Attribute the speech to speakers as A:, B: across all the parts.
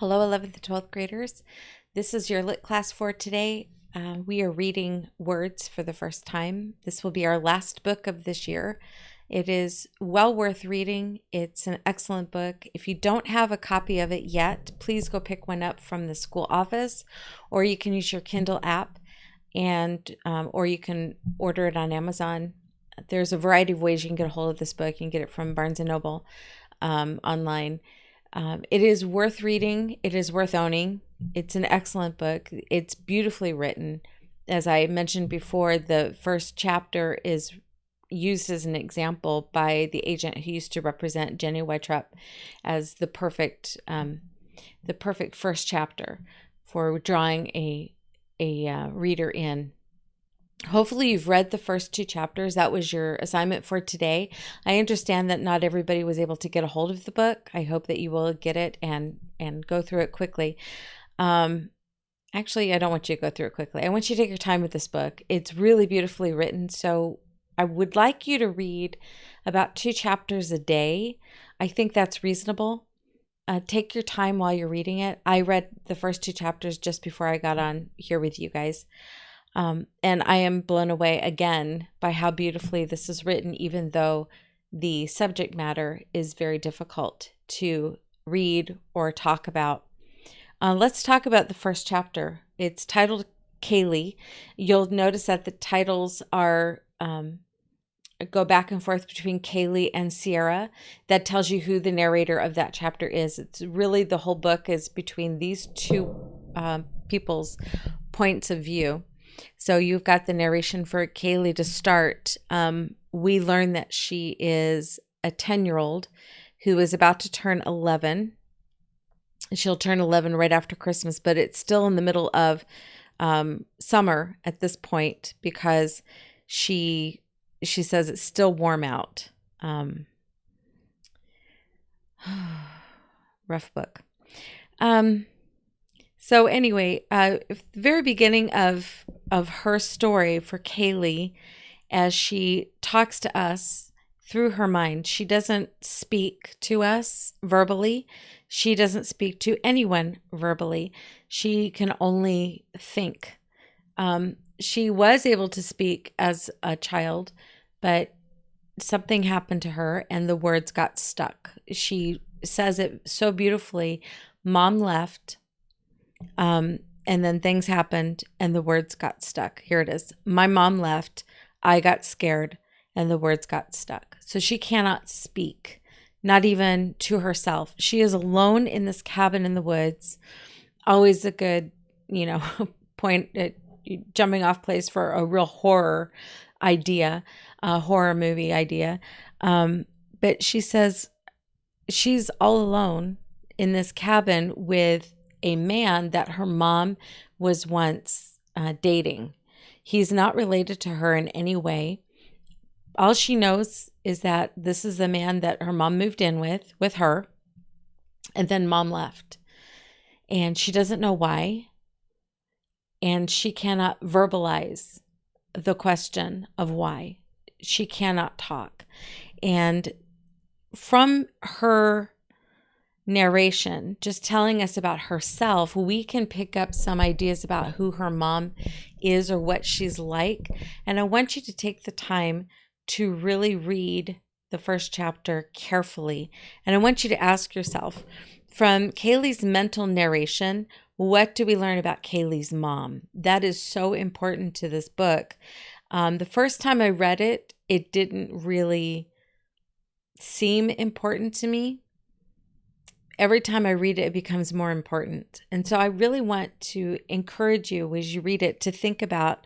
A: Hello, 11th and 12th graders. This is your lit class for today. We are reading Words for the first time. This will be our last book of this year. It is well worth reading. It's an excellent book. If you don't have a copy of it yet, please go pick one up from the school office, or you can use your Kindle app, and or you can order it on Amazon. There's a variety of ways you can get a hold of this book. You can get it from Barnes & Noble online. It is worth reading. It is worth owning. It's an excellent book. It's beautifully written. As I mentioned before, the first chapter is used as an example by the agent who used to represent Jenny Weitrup as the perfect first chapter for drawing a reader in. Hopefully you've read the first two chapters. That was your assignment for today. I understand that not everybody was able to get a hold of the book. I hope that you will get it and go through it quickly. Actually, I don't want you to go through it quickly. I want you to take your time with this book. It's really beautifully written. So I would like you to read about 2 chapters a day. I think that's reasonable. Take your time while you're reading it. I read the first 2 chapters just before I got on here with you guys. And I am blown away again by how beautifully this is written, even though the subject matter is very difficult to read or talk about. Let's talk about the first chapter. It's titled Kaylee. You'll notice that the titles are go back and forth between Kaylee and Sierra. That tells you who the narrator of that chapter is. It's really the whole book is between these two people's points of view. So you've got the narration for Kaylee to start. We learn that she is a 10-year-old who is about to turn 11. She'll turn 11 right after Christmas, but it's still in the middle of summer at this point because she says it's still warm out. Rough book. So anyway, the very beginning of her story for Kaylee, as she talks to us through her mind, she doesn't speak to us verbally. She doesn't speak to anyone verbally. She can only think. She was able to speak as a child, but something happened to her and the words got stuck. She says it so beautifully. Mom left. And then things happened and the words got stuck. Here it is. My mom left. I got scared and the words got stuck. So she cannot speak, not even to herself. She is alone in this cabin in the woods. Always a good, point at jumping off place for a real horror idea, a horror movie idea. But she says she's all alone in this cabin with a man that her mom was once dating. He's not related to her in any way. All she knows is that this is the man that her mom moved in with her, and then mom left. And she doesn't know why, and she cannot verbalize the question of why. She cannot talk. And from her narration, just telling us about herself, we can pick up some ideas about who her mom is or what she's like. And I want you to take the time to really read the first chapter carefully. And I want you to ask yourself, from Kaylee's mental narration, what do we learn about Kaylee's mom? That is so important to this book. The first time I read it, it didn't really seem important to me. Every time I read it, it becomes more important. And so I really want to encourage you as you read it to think about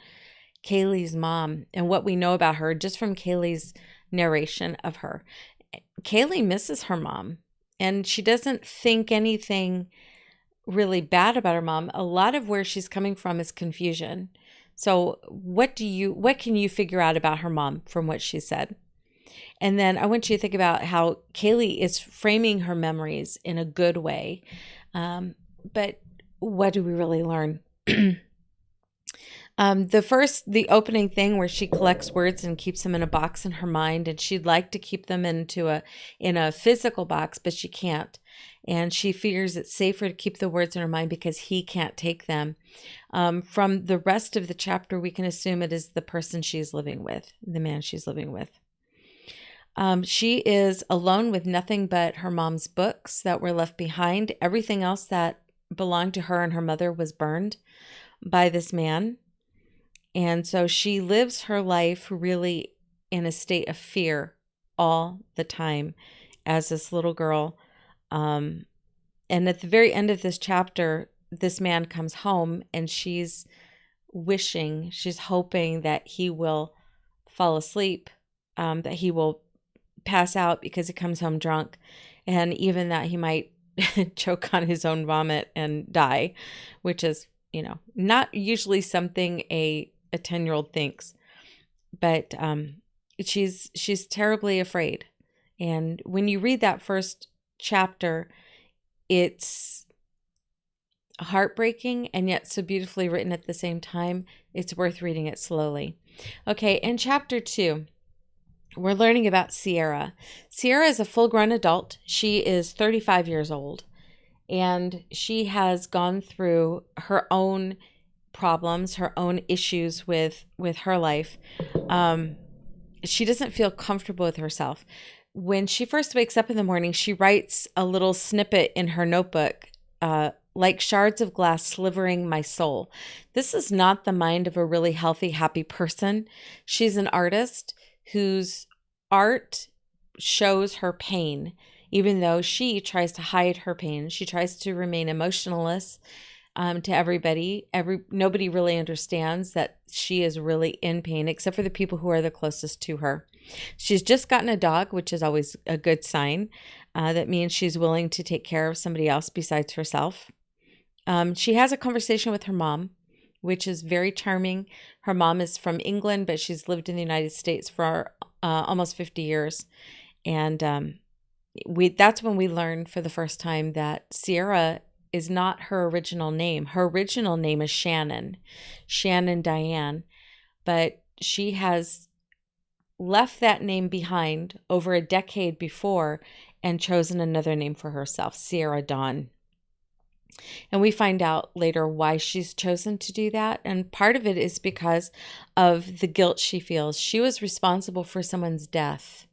A: Kaylee's mom and what we know about her just from Kaylee's narration of her. Kaylee misses her mom and she doesn't think anything really bad about her mom. A lot of where she's coming from is confusion. So what can you figure out about her mom from what she said? And then I want you to think about how Kaylee is framing her memories in a good way. But what do we really learn? The opening thing where she collects words and keeps them in a box in her mind, and she'd like to keep them in a physical box, but she can't. and she figures it's safer to keep the words in her mind because he can't take them. From the rest of the chapter, we can assume it is the person she's living with, the man she's living with. She is alone with nothing but her mom's books that were left behind. Everything else that belonged to her and her mother was burned by this man. And so she lives her life really in a state of fear all the time as this little girl. And at the very end of this chapter, this man comes home and she's hoping that he will fall asleep, that he will pass out because he comes home drunk, and even that he might choke on his own vomit and die, which is, not usually something a 10-year-old thinks. But she's terribly afraid. And when you read that first chapter, it's heartbreaking and yet so beautifully written at the same time. It's worth reading it slowly. Okay, in chapter 2, we're learning about Sierra. Sierra is a full-grown adult. She is 35 years old, and she has gone through her own problems, her own issues with her life. She doesn't feel comfortable with herself. When she first wakes up in the morning, she writes a little snippet in her notebook, like shards of glass slivering my soul. This is not the mind of a really healthy, happy person. She's an artist whose art shows her pain, even though she tries to hide her pain. She tries to remain emotionless to everybody. Nobody really understands that she is really in pain, except for the people who are the closest to her. She's just gotten a dog, which is always a good sign. That means she's willing to take care of somebody else besides herself. She has a conversation with her mom, which is very charming. Her mom is from England, but she's lived in the United States for almost 50 years. And that's when we learned for the first time that Sierra is not her original name. Her original name is Shannon Diane, but she has left that name behind over a decade before and chosen another name for herself, Sierra Dawn. And we find out later why she's chosen to do that. And part of it is because of the guilt she feels. She was responsible for someone's death.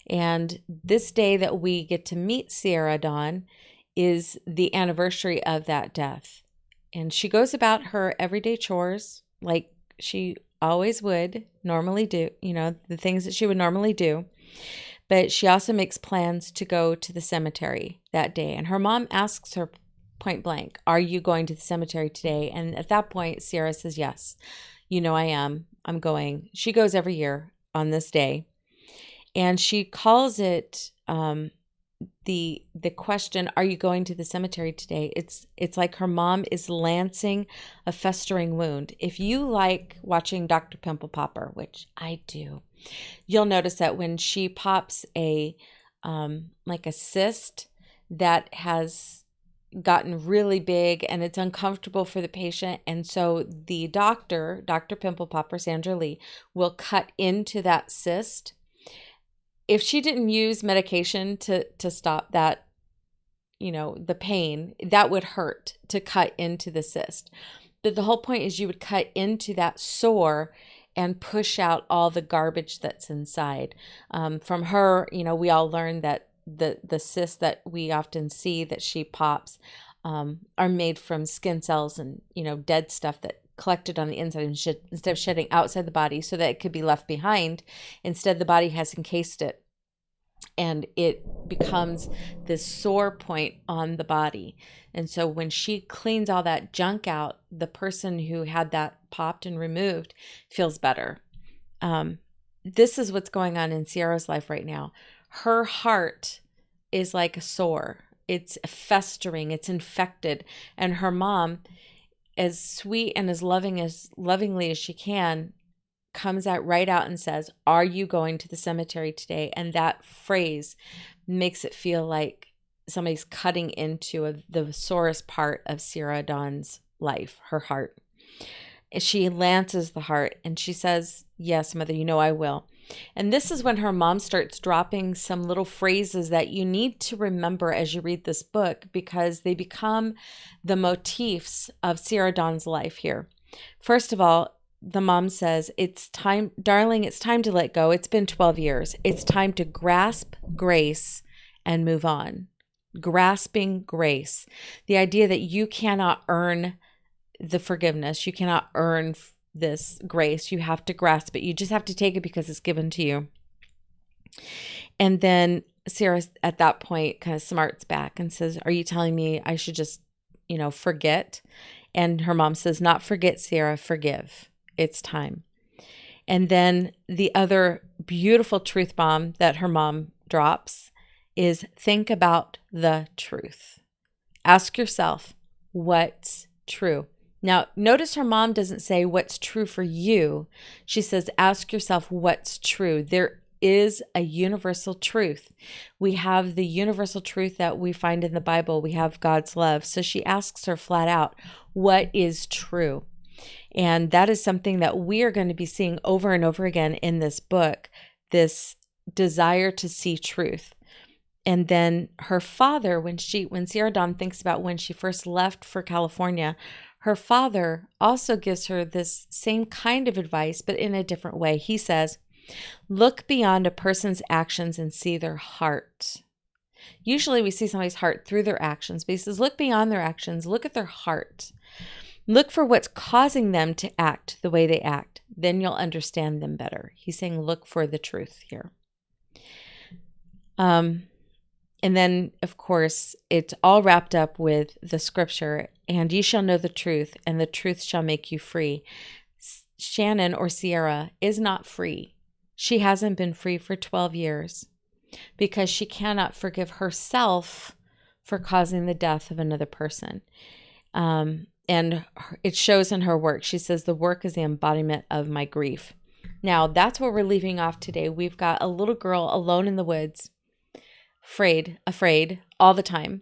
A: And this day that we get to meet Sierra Dawn is the anniversary of that death. And she goes about her everyday chores like she always would normally do, the things that she would normally do. But she also makes plans to go to the cemetery that day. And her mom asks her point blank, "Are you going to the cemetery today?" And at that point, Sierra says, "Yes, I am. I'm going." She goes every year on this day. And she calls it the question, "Are you going to the cemetery today?" It's like her mom is lancing a festering wound. If you like watching Dr. Pimple Popper, which I do, you'll notice that when she pops a cyst that has gotten really big and it's uncomfortable for the patient, and so the Dr. Pimple Popper, Sandra Lee, will cut into that cyst. If she didn't use medication to stop that, the pain, that would hurt to cut into the cyst. But the whole point is you would cut into that sore and push out all the garbage that's inside. From her, we all learned that the cysts that we often see that she pops are made from skin cells and, dead stuff that collected on the inside instead of shedding outside the body so that it could be left behind. Instead, the body has encased it, and it becomes this sore point on the body. And so when she cleans all that junk out, the person who had that popped and removed feels better. This is what's going on in Sierra's life right now. Her heart is like a sore. It's festering, it's infected. And her mom, as sweet and as lovingly as she can, comes out right out and says, "Are you going to the cemetery today?" And that phrase makes it feel like somebody's cutting into the sorest part of Sierra Dawn's life, her heart. She lances the heart and she says, "Yes, mother, I will." And this is when her mom starts dropping some little phrases that you need to remember as you read this book, because they become the motifs of Sierra Dawn's life here. First of all, the mom says, "It's time, darling, it's time to let go. It's been 12 years. It's time to grasp grace and move on." Grasping grace. The idea that you cannot earn the forgiveness, you cannot earn this grace. You have to grasp it. You just have to take it because it's given to you. And then Sarah at that point kind of smarts back and says, "Are you telling me I should just, forget?" And her mom says, "Not forget, Sarah, forgive. It's time." And then the other beautiful truth bomb that her mom drops is, think about the truth. Ask yourself, what's true? Now, notice her mom doesn't say what's true for you. She says, ask yourself what's true. There is a universal truth. We have the universal truth that we find in the Bible. We have God's love. So she asks her flat out, what is true? And that is something that we are going to be seeing over and over again in this book, this desire to see truth. And then her father, when Sierra Dawn thinks about when she first left for California, her father also gives her this same kind of advice, but in a different way. He says, look beyond a person's actions and see their heart. Usually we see somebody's heart through their actions, but he says, look beyond their actions, look at their heart. Look for what's causing them to act the way they act. Then you'll understand them better. He's saying, look for the truth here. And then, of course, it's all wrapped up with the scripture, and ye shall know the truth, and the truth shall make you free. Shannon, or Sierra, is not free. She hasn't been free for 12 years because she cannot forgive herself for causing the death of another person. And it shows in her work. She says, the work is the embodiment of my grief. Now, that's what we're leaving off today. We've got a little girl alone in the woods, afraid all the time,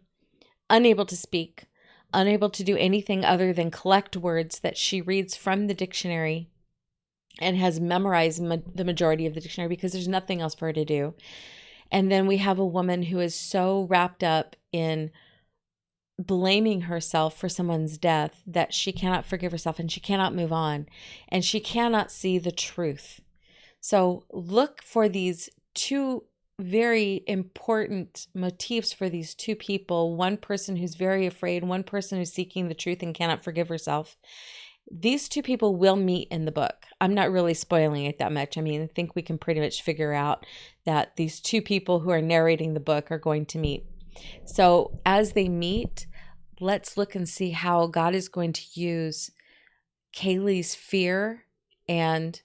A: unable to speak, unable to do anything other than collect words that she reads from the dictionary and has memorized the majority of the dictionary because there's nothing else for her to do. And then we have a woman who is so wrapped up in blaming herself for someone's death that she cannot forgive herself and she cannot move on and she cannot see the truth. So look for these two very important motifs for these two people, one person who's very afraid, one person who's seeking the truth and cannot forgive herself. These two people will meet in the book. I'm not really spoiling it that much. I mean, I think we can pretty much figure out that these two people who are narrating the book are going to meet. So as they meet, let's look and see how God is going to use Kaylee's fear and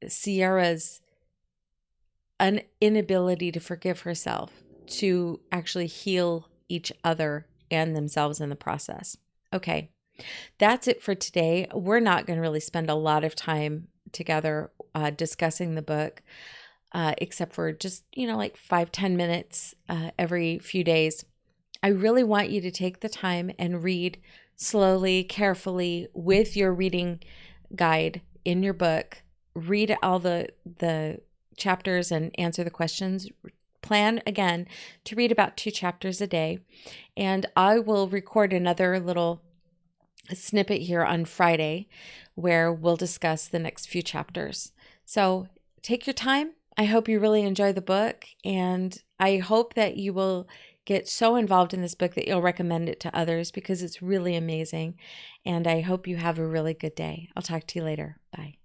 A: Sierra's inability to forgive herself to actually heal each other and themselves in the process. Okay, that's it for today. We're not going to really spend a lot of time together discussing the book, except for just, like 5-10 minutes every few days. I really want you to take the time and read slowly, carefully with your reading guide in your book. Read all the chapters and answer the questions. Plan again to read about 2 chapters a day. And I will record another little snippet here on Friday where we'll discuss the next few chapters. So take your time. I hope you really enjoy the book, and I hope that you will get so involved in this book that you'll recommend it to others because it's really amazing. And I hope you have a really good day. I'll talk to you later. Bye.